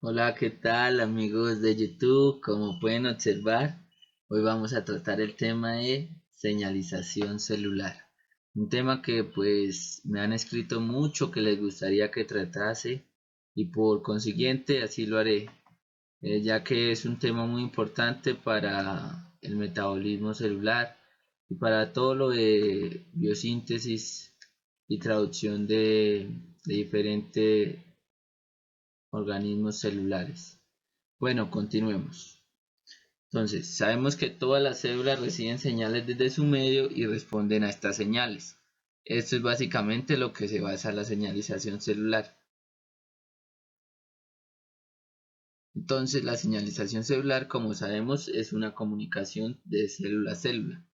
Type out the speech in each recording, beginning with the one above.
Hola, ¿qué tal amigos de YouTube? Como pueden observar, hoy vamos a tratar el tema de señalización celular. Un tema que pues me han escrito mucho que les gustaría que tratase y por consiguiente así lo haré, ya que es un tema muy importante para el metabolismo celular y para todo lo de biosíntesis y traducción de diferentes organismos celulares. Bueno, continuemos. Entonces, sabemos que todas las células reciben señales desde su medio y responden a estas señales. Esto es básicamente lo que se basa en la señalización celular. Entonces, la señalización celular, como sabemos, es una comunicación de célula a célula.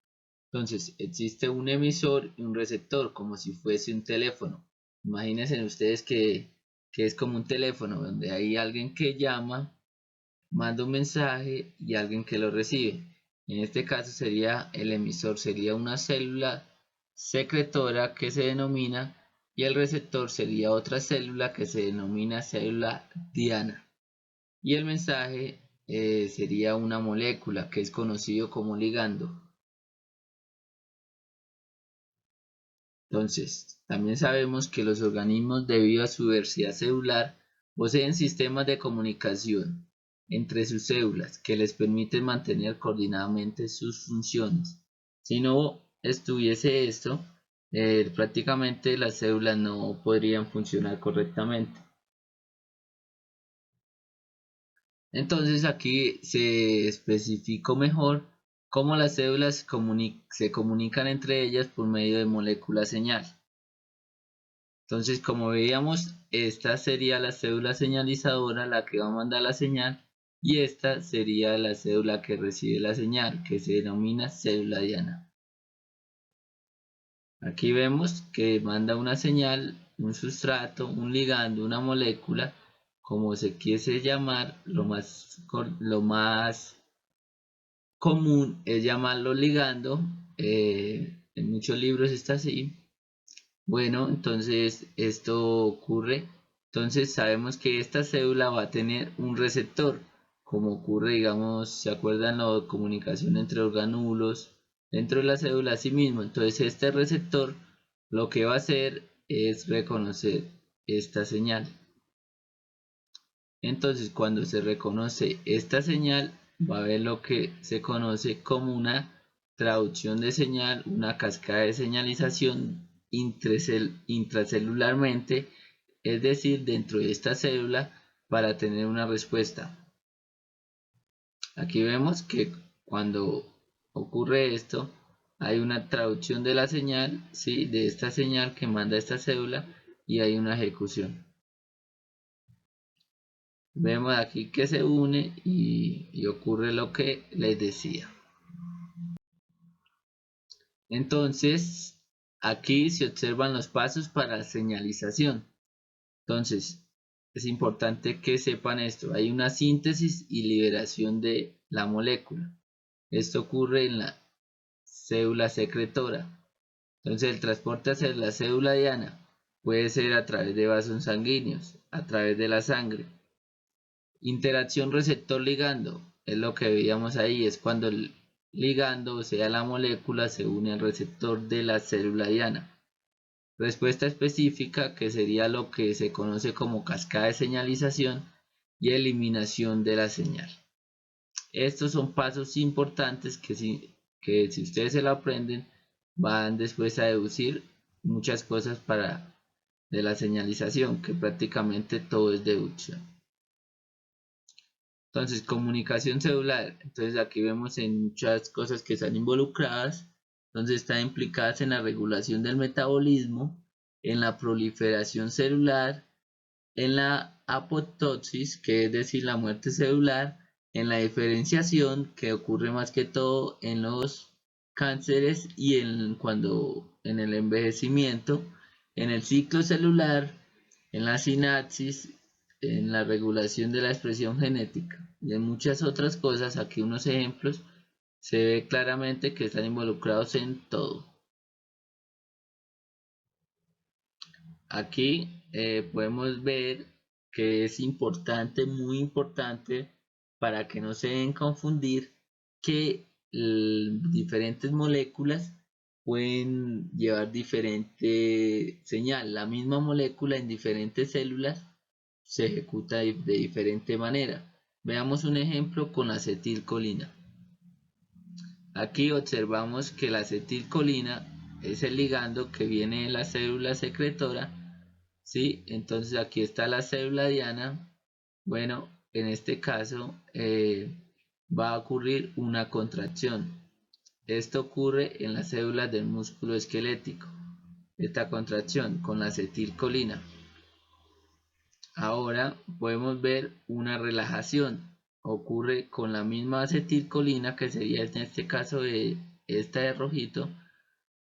Entonces, existe un emisor y un receptor, como si fuese un teléfono. Imagínense ustedes que es como un teléfono, donde hay alguien que llama, manda un mensaje y alguien que lo recibe. En este caso sería el emisor, sería una célula secretora que se denomina, y el receptor sería otra célula que se denomina célula diana. Y el mensaje sería una molécula que es conocido como ligando. Entonces, también sabemos que los organismos, debido a su diversidad celular, poseen sistemas de comunicación entre sus células que les permiten mantener coordinadamente sus funciones. Si no estuviese esto, prácticamente las células no podrían funcionar correctamente. Entonces aquí se especificó mejor cómo las células se comunican entre ellas por medio de moléculas señal. Entonces, como veíamos, esta sería la cédula señalizadora, la que va a mandar la señal, y esta sería la cédula que recibe la señal, que se denomina célula diana. Aquí vemos que manda una señal, un sustrato, un ligando, una molécula, como se quiese llamar, lo más común es llamarlo ligando, en muchos libros está así. Bueno, entonces esto ocurre. Entonces sabemos que esta célula va a tener un receptor, como ocurre, digamos, ¿se acuerdan la comunicación entre orgánulos dentro de la célula a sí mismo? Entonces este receptor lo que va a hacer es reconocer esta señal. Entonces cuando se reconoce esta señal, va a haber lo que se conoce como una traducción de señal, una cascada de señalización intracelularmente, es decir, dentro de esta célula, para tener una respuesta. Aquí vemos que cuando ocurre esto, hay una traducción de la señal, ¿sí? De esta señal que manda esta célula, y hay una ejecución. Vemos aquí que se une y ocurre lo que les decía. Entonces, aquí se observan los pasos para la señalización. Entonces, es importante que sepan esto. Hay una síntesis y liberación de la molécula. Esto ocurre en la célula secretora. Entonces, el transporte hacia la célula diana puede ser a través de vasos sanguíneos, a través de la sangre. Interacción receptor-ligando es lo que veíamos ahí, es cuando el ligando, o sea la molécula, se une al receptor de la célula diana. Respuesta específica, que sería lo que se conoce como cascada de señalización, y eliminación de la señal. Estos son pasos importantes que si ustedes se lo aprenden, van después a deducir muchas cosas de la señalización, que prácticamente todo es deducción. Entonces, comunicación celular. Entonces, aquí vemos en muchas cosas que están involucradas. Entonces, están implicadas en la regulación del metabolismo, en la proliferación celular, en la apoptosis, que es decir, la muerte celular, en la diferenciación, que ocurre más que todo en los cánceres y en el envejecimiento, en el ciclo celular, en la sinapsis, en la regulación de la expresión genética y en muchas otras cosas. Aquí unos ejemplos, se ve claramente que están involucrados en todo. Aquí podemos ver que es importante, muy importante, para que no se deben confundir, que diferentes moléculas pueden llevar diferente señal. La misma molécula en diferentes células se ejecuta de diferente manera. Veamos un ejemplo con acetilcolina. Aquí observamos que la acetilcolina es el ligando que viene de la célula secretora, ¿sí? Entonces aquí está la célula diana. Bueno, en este caso va a ocurrir una contracción. Esto ocurre en las células del músculo esquelético, esta contracción con la acetilcolina. Ahora podemos ver una relajación. Ocurre con la misma acetilcolina, que sería en este caso de esta de rojito.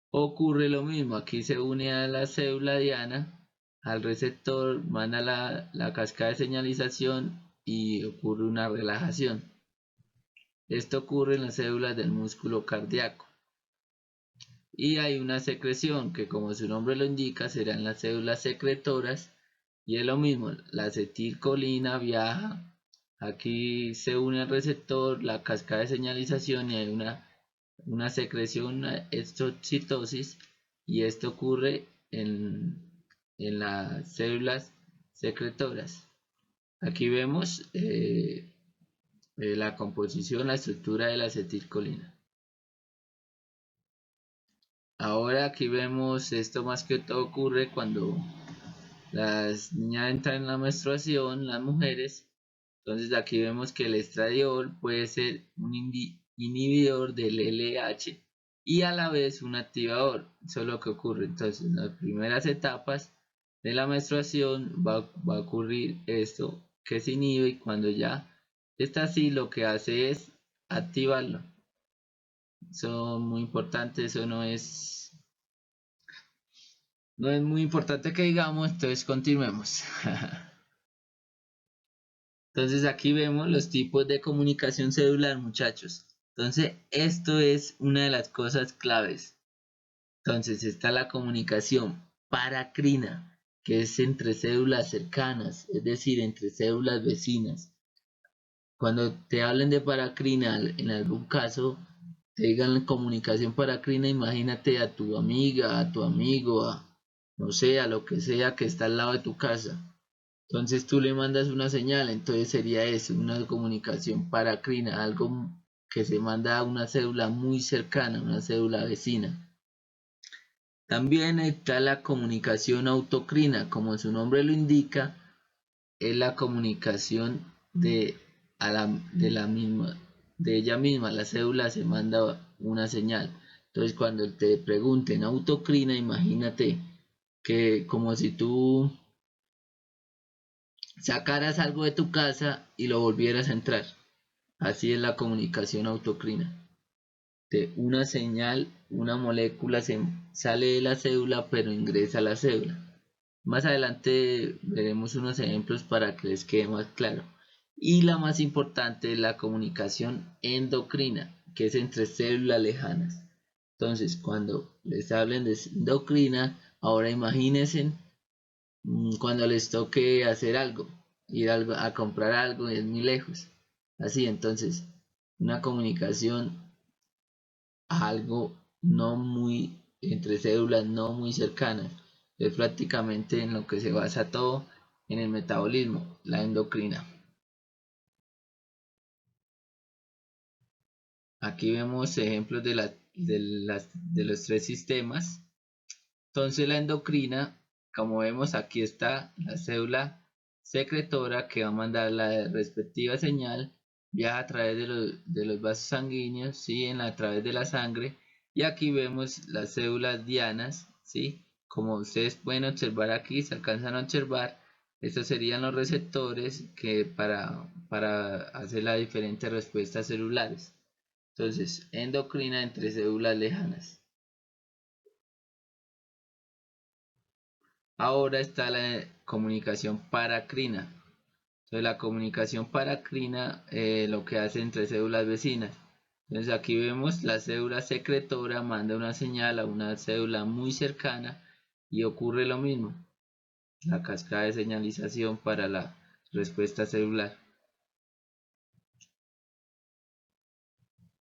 Ocurre lo mismo, aquí se une a la célula diana, al receptor, manda la cascada de señalización y ocurre una relajación. Esto ocurre en las células del músculo cardíaco. Y hay una secreción que, como su nombre lo indica, serán las células secretoras. Y es lo mismo, la acetilcolina viaja, aquí se une al receptor, la cascada de señalización y hay una secreción, una exocitosis, y esto ocurre en las células secretoras. Aquí vemos la composición, la estructura de la acetilcolina. Ahora aquí vemos esto, más que todo ocurre cuando las niñas entran en la menstruación, las mujeres. Entonces aquí vemos que el estradiol puede ser un inhibidor del LH y a la vez un activador. Eso es lo que ocurre. Entonces en las primeras etapas de la menstruación va a ocurrir esto, que se inhibe, y cuando ya está así lo que hace es activarlo. Eso es muy importante, eso no es muy importante que digamos, entonces continuemos. Entonces aquí vemos los tipos de comunicación celular, muchachos. Entonces esto es una de las cosas claves. Entonces está la comunicación paracrina, que es entre células cercanas, es decir, entre células vecinas. Cuando te hablen de paracrina, en algún caso te digan comunicación paracrina, imagínate a tu amiga, a tu amigo, no sé, a lo que sea que está al lado de tu casa. Entonces tú le mandas una señal, entonces sería eso, una comunicación paracrina, algo que se manda a una célula muy cercana, una célula vecina. También está la comunicación autocrina, como su nombre lo indica, es la comunicación de ella misma, la célula se manda una señal. Entonces cuando te pregunten autocrina, imagínate que como si tú sacaras algo de tu casa y lo volvieras a entrar. Así es la comunicación autocrina. De una señal, una molécula sale de la célula pero ingresa a la célula. Más adelante veremos unos ejemplos para que les quede más claro. Y la más importante es la comunicación endocrina, que es entre células lejanas. Entonces, cuando les hablen de endocrina, ahora imagínense cuando les toque hacer algo, ir a comprar algo, es muy lejos. Así, entonces, una comunicación a algo no muy, entre células no muy cercanas, es prácticamente en lo que se basa todo en el metabolismo, la endocrina. Aquí vemos ejemplos de los tres sistemas. Entonces la endocrina, como vemos, aquí está la célula secretora que va a mandar la respectiva señal, viaja a través de los vasos sanguíneos, ¿sí? A través de la sangre, y aquí vemos las células dianas, ¿sí? Como ustedes pueden observar aquí, se alcanzan a observar, estos serían los receptores que para hacer las diferentes respuestas celulares. Entonces, endocrina entre células lejanas. Ahora está la comunicación paracrina. Entonces la comunicación paracrina lo que hace entre células vecinas. Entonces aquí vemos la célula secretora manda una señal a una célula muy cercana y ocurre lo mismo. La cascada de señalización para respuesta celular.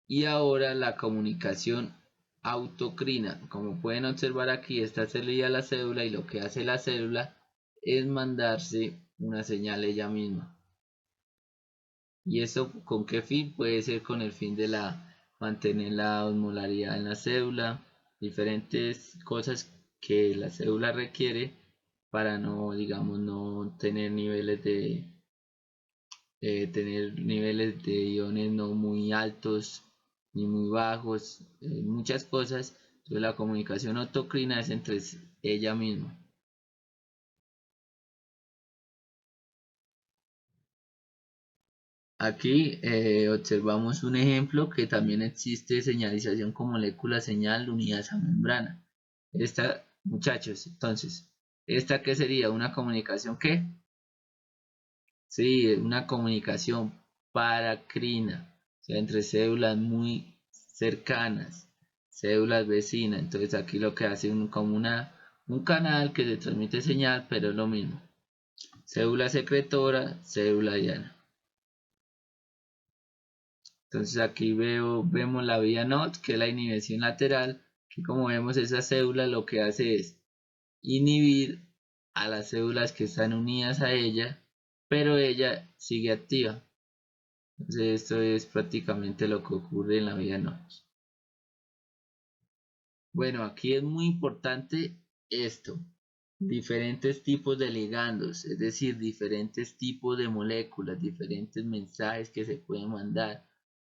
Y ahora la comunicación autocrina. Como pueden observar aquí, esta se leía la cédula y lo que hace la célula es mandarse una señal ella misma. ¿Y eso con qué fin? Puede ser con el fin de mantener la osmolaridad en la célula, diferentes cosas que la célula requiere para no, digamos, no tener tener niveles de iones no muy altos ni muy bajos, muchas cosas. Entonces la comunicación autocrina es entre ella misma. Aquí observamos un ejemplo que también existe señalización con molécula señal unidas a membrana. Esta, muchachos, entonces, ¿esta qué sería? ¿Una comunicación qué? Sí, una comunicación paracrina, o sea, entre células muy cercanas, células vecinas. Entonces aquí lo que hace como un canal que se transmite señal, pero es lo mismo. Célula secretora, célula diana. Entonces aquí vemos la vía NOT, que es la inhibición lateral, que como vemos esa célula lo que hace es inhibir a las células que están unidas a ella, pero ella sigue activa. Entonces esto es prácticamente lo que ocurre en la vía NOT. Bueno, aquí es muy importante esto. Diferentes tipos de ligandos, es decir, diferentes tipos de moléculas, diferentes mensajes que se pueden mandar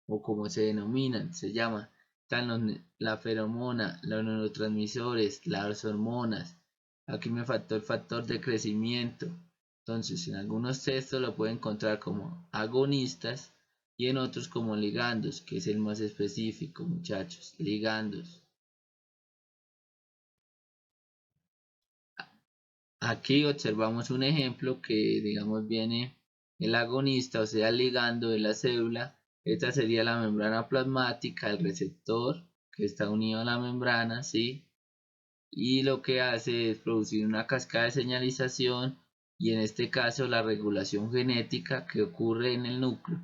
o como se denominan, se llama, están la feromona, los neurotransmisores, las hormonas. Aquí me faltó el factor de crecimiento. Entonces, en algunos textos lo pueden encontrar como agonistas y en otros como ligandos, que es el más específico, muchachos, ligandos. Aquí observamos un ejemplo que, digamos, viene el agonista, o sea, el ligando de la célula. Esta sería la membrana plasmática, el receptor que está unido a la membrana, ¿sí? Y lo que hace es producir una cascada de señalización y en este caso la regulación genética que ocurre en el núcleo.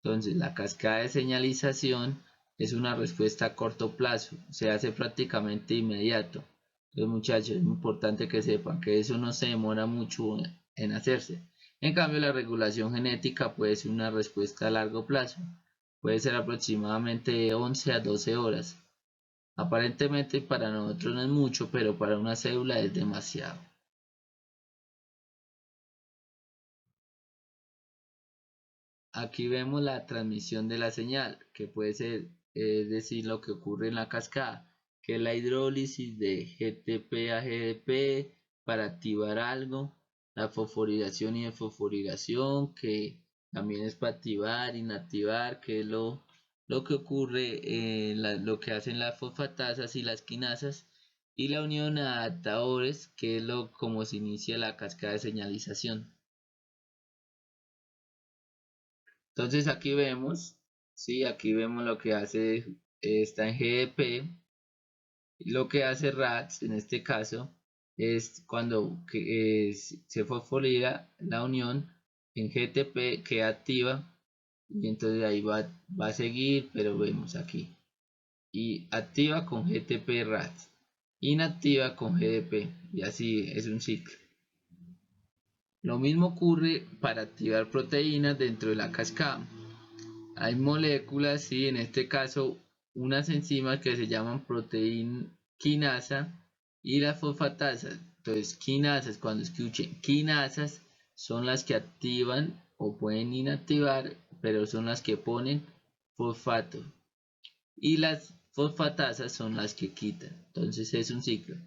Entonces, la cascada de señalización es una respuesta a corto plazo, se hace prácticamente inmediato. Entonces, muchachos, es importante que sepan que eso no se demora mucho en hacerse. En cambio, la regulación genética puede ser una respuesta a largo plazo, puede ser aproximadamente de 11 a 12 horas. Aparentemente para nosotros no es mucho, pero para una célula es demasiado. Aquí vemos la transmisión de la señal, que puede ser, es decir, lo que ocurre en la cascada, que es la hidrólisis de GTP a GDP para activar algo, la fosforilación y desfosforilación, que también es para activar, inactivar, que es lo que ocurre, lo que hacen las fosfatasas y las quinasas, y la unión a adaptadores, que es como se inicia la cascada de señalización. Entonces aquí vemos, sí, aquí vemos lo que hace, está en GDP, lo que hace RATS en este caso es cuando se fosforila la unión en GTP que activa y entonces ahí va a seguir, pero vemos aquí, y activa con GTP RATS, inactiva con GDP y así es un ciclo. Lo mismo ocurre para activar proteínas dentro de la cascada. Hay moléculas, sí, en este caso unas enzimas que se llaman proteína quinasa y las fosfatasas. Entonces, quinasas, cuando escuchen quinasas, son las que activan o pueden inactivar, pero son las que ponen fosfato. Y las fosfatasas son las que quitan. Entonces es un ciclo.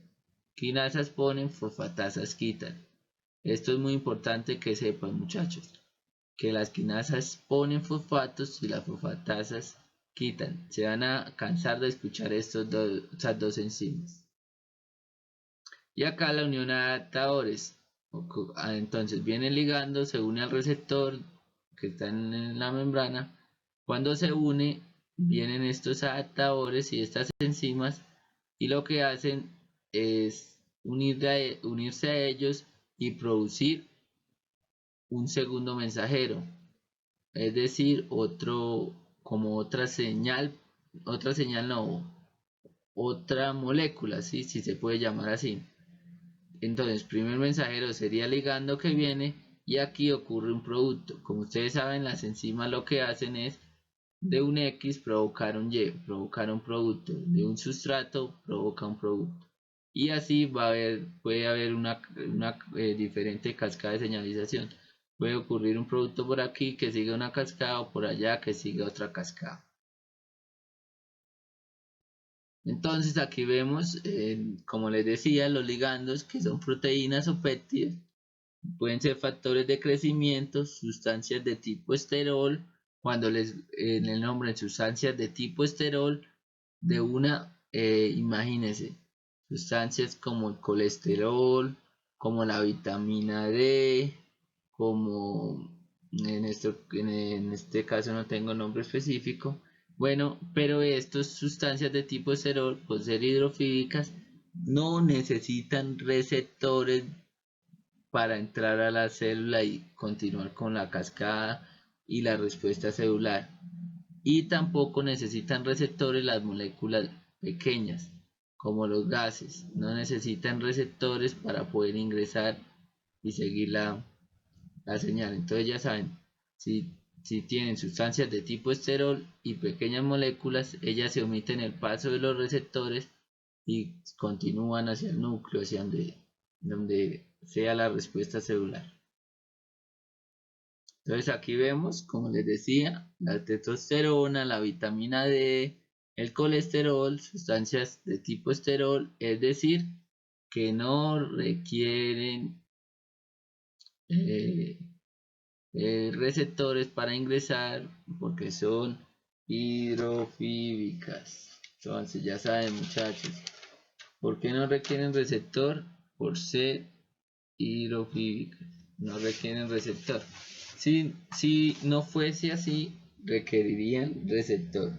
Quinasas ponen, fosfatasas quitan. Esto es muy importante que sepan, muchachos, que las quinasas ponen fosfatos y las fosfatasas quitan. Se van a cansar de escuchar estas dos enzimas. Y acá la unión a adaptadores. Entonces viene ligando, se une al receptor que está en la membrana. Cuando se une, vienen estos adaptadores y estas enzimas y lo que hacen es unirse a ellos y producir un segundo mensajero, es decir, otra señal no, otra molécula, ¿sí? Si se puede llamar así. Entonces, primer mensajero sería ligando que viene y aquí ocurre un producto. Como ustedes saben, las enzimas lo que hacen es de un X provocar un Y, provocar un producto, de un sustrato provoca un producto. Y así puede haber una diferente cascada de señalización. Puede ocurrir un producto por aquí que siga una cascada o por allá que siga otra cascada. Entonces aquí vemos, como les decía, los ligandos que son proteínas o péptidos. Pueden ser factores de crecimiento, sustancias de tipo esterol, cuando en el nombre sustancias de tipo esterol, imagínense, sustancias como el colesterol, como la vitamina D, como en este caso no tengo nombre específico. Bueno, pero estas sustancias de tipo esterol, por ser hidrofílicas, no necesitan receptores para entrar a la célula y continuar con la cascada y la respuesta celular. Y tampoco necesitan receptores las moléculas pequeñas, como los gases. No necesitan receptores para poder ingresar y seguir la señal. Entonces ya saben, si tienen sustancias de tipo esterol y pequeñas moléculas, ellas se omiten el paso de los receptores y continúan hacia el núcleo, hacia donde sea la respuesta celular. Entonces aquí vemos, como les decía, la testosterona, la vitamina D, el colesterol, sustancias de tipo esterol, es decir, que no requieren eh, receptores para ingresar porque son hidrofílicas. Entonces ya saben, muchachos, ¿por qué no requieren receptor? Por ser hidrofílicas, no requieren receptor. Si no fuese así, requerirían receptor.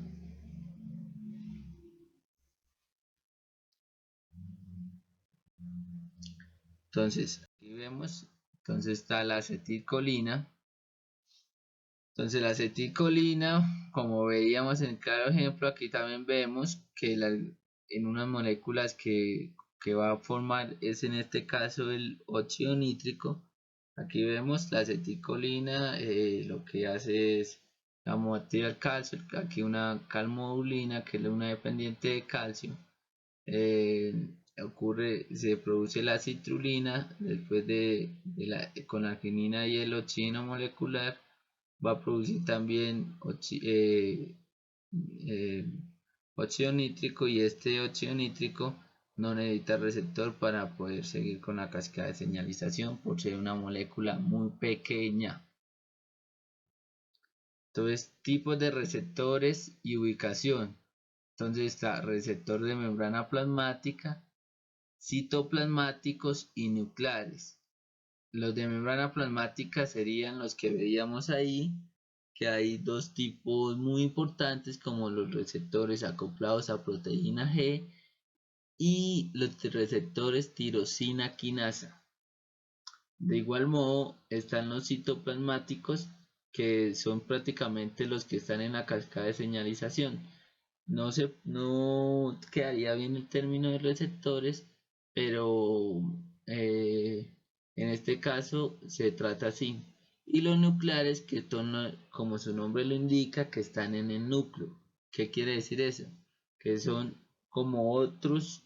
Entonces, aquí vemos, entonces está la acetilcolina. Entonces la acetilcolina, como veíamos en el claro ejemplo, aquí también vemos que en unas moléculas que va a formar es en este caso el óxido nítrico. Aquí vemos la acetilcolina, lo que hace es activa el calcio, aquí una calmodulina que es una dependiente de calcio. Se produce la citrulina después con la arginina y el oxígeno molecular va a producir también eh, óxido nítrico y este óxido nítrico no necesita receptor para poder seguir con la cascada de señalización por ser una molécula muy pequeña. Entonces, tipos de receptores y ubicación. Entonces está receptor de membrana plasmática, citoplasmáticos y nucleares. Los de membrana plasmática serían los que veíamos ahí, que hay dos tipos muy importantes como los receptores acoplados a proteína G y los receptores tirosina quinasa. De igual modo están los citoplasmáticos que son prácticamente los que están en la cascada de señalización. No quedaría bien el término de receptores, pero en este caso se trata así. Y los nucleares que son, como su nombre lo indica, que están en el núcleo. ¿Qué quiere decir eso? Que son como otros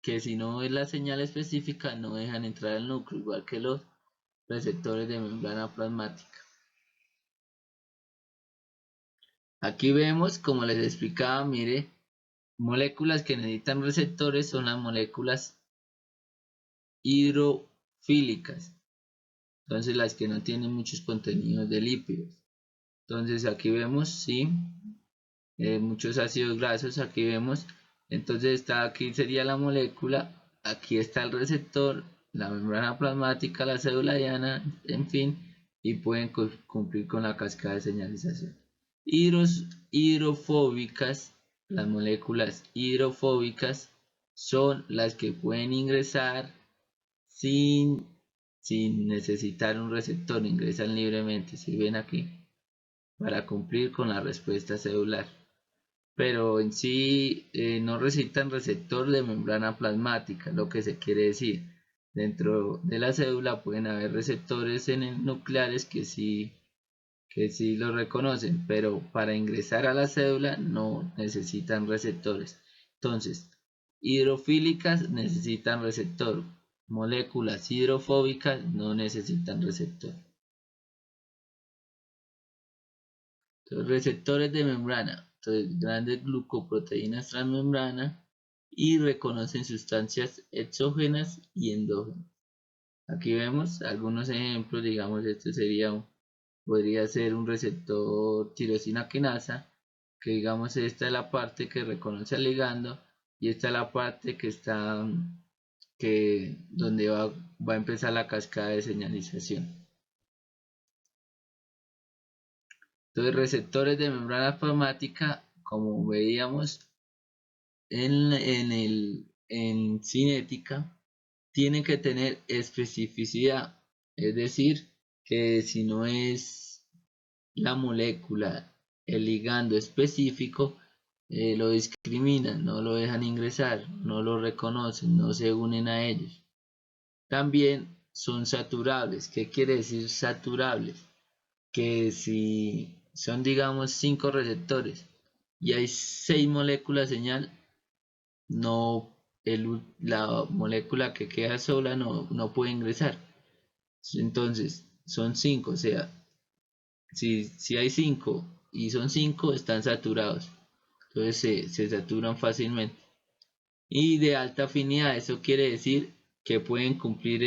que si no es la señal específica no dejan entrar al núcleo, igual que los receptores de membrana plasmática. Aquí vemos, como les explicaba, mire, moléculas que necesitan receptores son las moléculas hidrofílicas. Entonces las que no tienen muchos contenidos de lípidos. Entonces aquí vemos, sí, muchos ácidos grasos, aquí vemos. Entonces aquí sería la molécula, aquí está el receptor, la membrana plasmática, la célula diana, en fin, y pueden cumplir con la cascada de señalización. Hidrofóbicas, las moléculas hidrofóbicas son las que pueden ingresar sin sin necesitar un receptor, ingresan libremente, si ven aquí, para cumplir con la respuesta celular. Pero en sí no necesitan receptor de membrana plasmática, lo que se quiere decir. Dentro de la cédula pueden haber receptores nucleares que sí lo reconocen, pero para ingresar a la cédula no necesitan receptores. Entonces, hidrofílicas necesitan receptor, moléculas hidrofóbicas no necesitan receptor. Entonces, receptores de membrana, entonces grandes glucoproteínas transmembrana y reconocen sustancias exógenas y endógenas. Aquí vemos algunos ejemplos, digamos, esto podría ser un receptor tirosina quinasa, que digamos esta es la parte que reconoce al ligando y esta es la parte que está donde va a empezar la cascada de señalización. Entonces, receptores de membrana plasmática, como veíamos en cinética, tienen que tener especificidad, es decir, que si no es la molécula, el ligando específico, lo discriminan, no lo dejan ingresar, no lo reconocen, no se unen a ellos. También son saturables. ¿Qué quiere decir saturables? Que si son, digamos, 5 receptores y hay 6 moléculas señal, no, la molécula que queda sola no puede ingresar. Entonces, son 5, o sea, si hay 5 y son 5, están saturados. Entonces se saturan fácilmente. Y de alta afinidad, eso quiere decir que pueden cumplir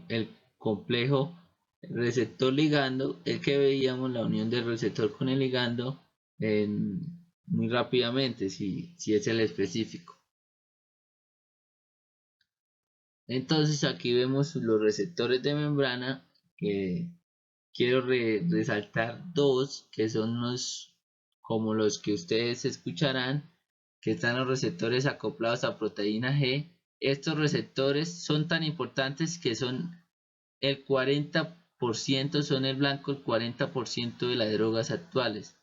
el complejo receptor ligando, el que veíamos, la unión del receptor con el ligando muy rápidamente, si es el específico. Entonces aquí vemos los receptores de membrana, que quiero resaltar dos, que son como los que ustedes escucharán, que están los receptores acoplados a proteína G. Estos receptores son tan importantes que son el 40%, son el blanco, el 40% de las drogas actuales.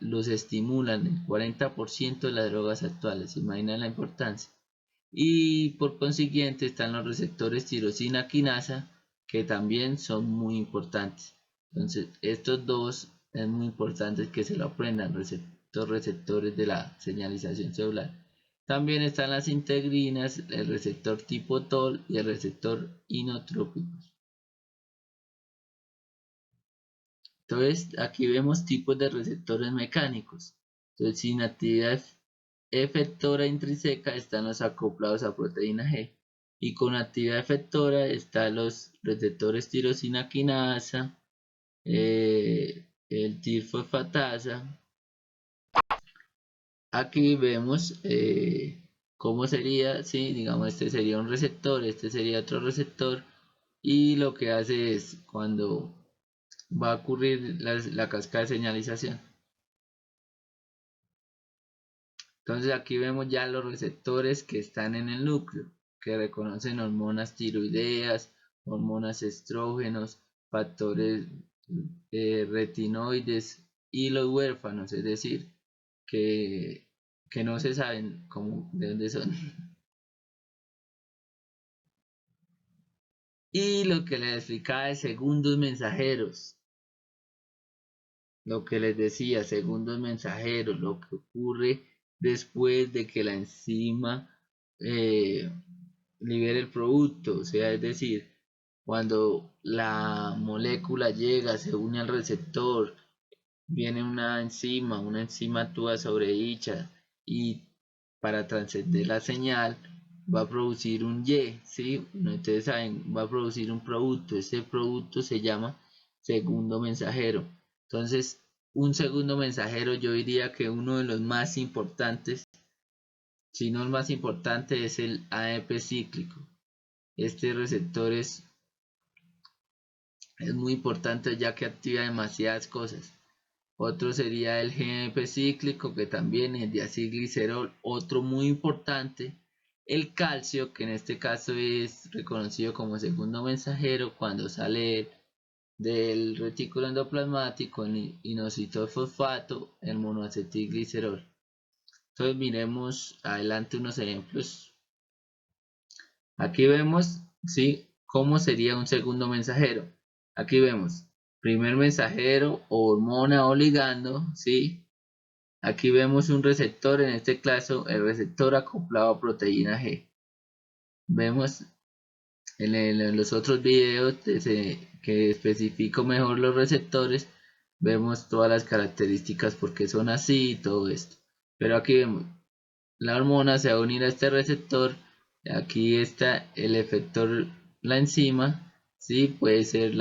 Los estimulan el 40% de las drogas actuales, imaginan la importancia. Y por consiguiente están los receptores tirosina quinasa, que también son muy importantes. Entonces, estos dos es muy importante que se lo aprendan, receptores de la señalización celular. También están las integrinas, el receptor tipo TOL y el receptor inotrópicos. Entonces, aquí vemos tipos de receptores mecánicos. Entonces, sin actividad efectora intrínseca están los acoplados a proteína G. Y con actividad efectora están los receptores tirosina quinasa, el tirfosfatasa. Aquí vemos cómo sería, ¿sí? Digamos, este sería un receptor, este sería otro receptor. Y lo que hace es cuando va a ocurrir la cascada de señalización. Entonces aquí vemos ya los receptores que están en el núcleo, que reconocen hormonas tiroideas, hormonas estrógenos, factores retinoides y los huérfanos, es decir, que no se saben de dónde son. Y lo que les explicaba de segundos mensajeros, lo que les decía, segundos mensajeros, lo que ocurre después de que la enzima libere el producto, o sea, es decir, cuando la molécula llega, se une al receptor, viene una enzima actúa sobre dicha y para trascender la señal va a producir un Y, ¿sí? Ustedes saben, va a producir un producto, ese producto se llama segundo mensajero. Entonces, un segundo mensajero, yo diría que uno de los más importantes, si no el más importante, es el AEP cíclico. Este receptor es muy importante ya que activa demasiadas cosas. Otro sería el GNP cíclico, que también es diacilglicerol, otro muy importante. El calcio, que en este caso es reconocido como segundo mensajero cuando sale del retículo endoplasmático en inositol fosfato, el monoacetilglicerol. Entonces miremos adelante unos ejemplos. Aquí vemos, ¿sí?, cómo sería un segundo mensajero. Aquí vemos primer mensajero, hormona o ligando, ¿sí? Aquí vemos un receptor, en este caso el receptor acoplado a proteína G. Vemos en los otros videos que especifico mejor los receptores, vemos todas las características porque son así y todo esto. Pero aquí vemos, la hormona se va a unir a este receptor, aquí está el efector, la enzima, ¿sí? Puede ser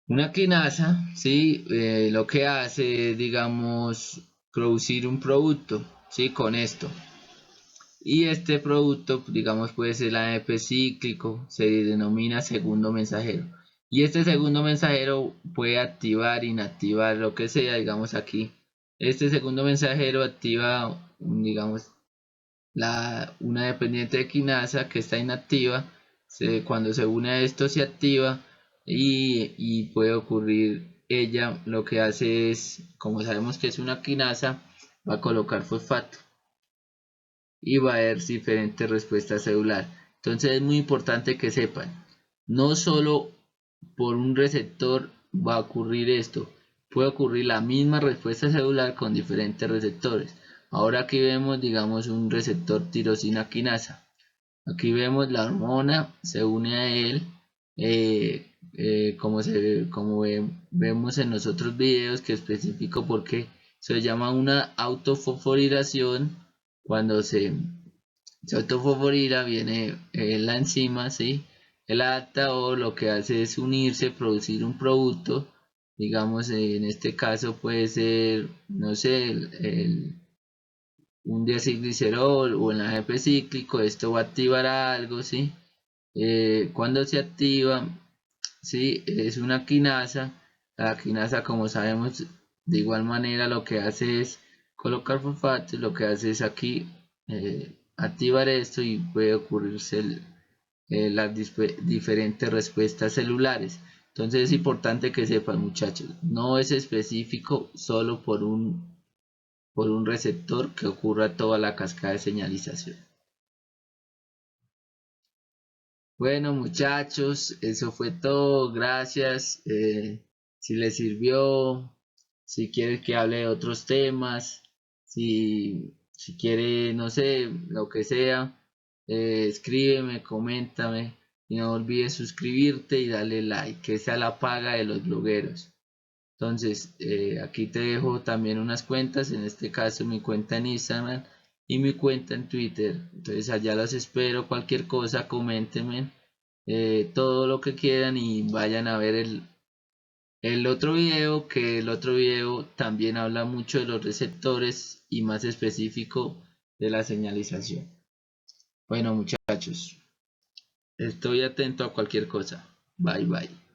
una quinasa, ¿sí? Lo que hace es, digamos, producir un producto, ¿sí? Con esto. Y este producto, digamos, puede ser el ADP cíclico, se denomina segundo mensajero. Y este segundo mensajero puede activar, inactivar, lo que sea, digamos aquí. Este segundo mensajero activa, digamos, una dependiente de quinasa que está inactiva. Cuando se une a esto se activa y puede ocurrir ella, lo que hace es, como sabemos que es una quinasa, va a colocar fosfato y va a haber diferentes respuestas celular. Entonces es muy importante que sepan, no solo por un receptor va a ocurrir esto, puede ocurrir la misma respuesta celular con diferentes receptores. Ahora aquí vemos, digamos, un receptor tirosina quinasa. Aquí vemos la hormona, se une a él, vemos en los otros videos que especifico porque se llama una autofosforilación. Cuando se autofosforila viene la enzima, ¿sí? El adaptador lo que hace es unirse, producir un producto, digamos, en este caso puede ser, no sé, un diacilglicerol o el AGP cíclico. Esto va a activar algo, ¿sí? Cuando se activa, ¿sí?, es una quinasa. La quinasa, como sabemos, de igual manera lo que hace es colocar fosfato, lo que hace es aquí activar esto y puede ocurrirse las diferentes respuestas celulares. Entonces es importante que sepan, muchachos, no es específico solo por un receptor que ocurra toda la cascada de señalización. Bueno, muchachos, eso fue todo. Gracias. Si les sirvió, si quieren que hable de otros temas, si quiere, no sé, lo que sea, escríbeme, coméntame. Y no olvides suscribirte y darle like, que esa es la paga de los blogueros. Entonces, aquí te dejo también unas cuentas, en este caso mi cuenta en Instagram y mi cuenta en Twitter. Entonces allá los espero, cualquier cosa, coméntenme todo lo que quieran y vayan a ver el otro video, que el otro video también habla mucho de los receptores y más específico de la señalización. Bueno, muchachos, estoy atento a cualquier cosa. Bye bye.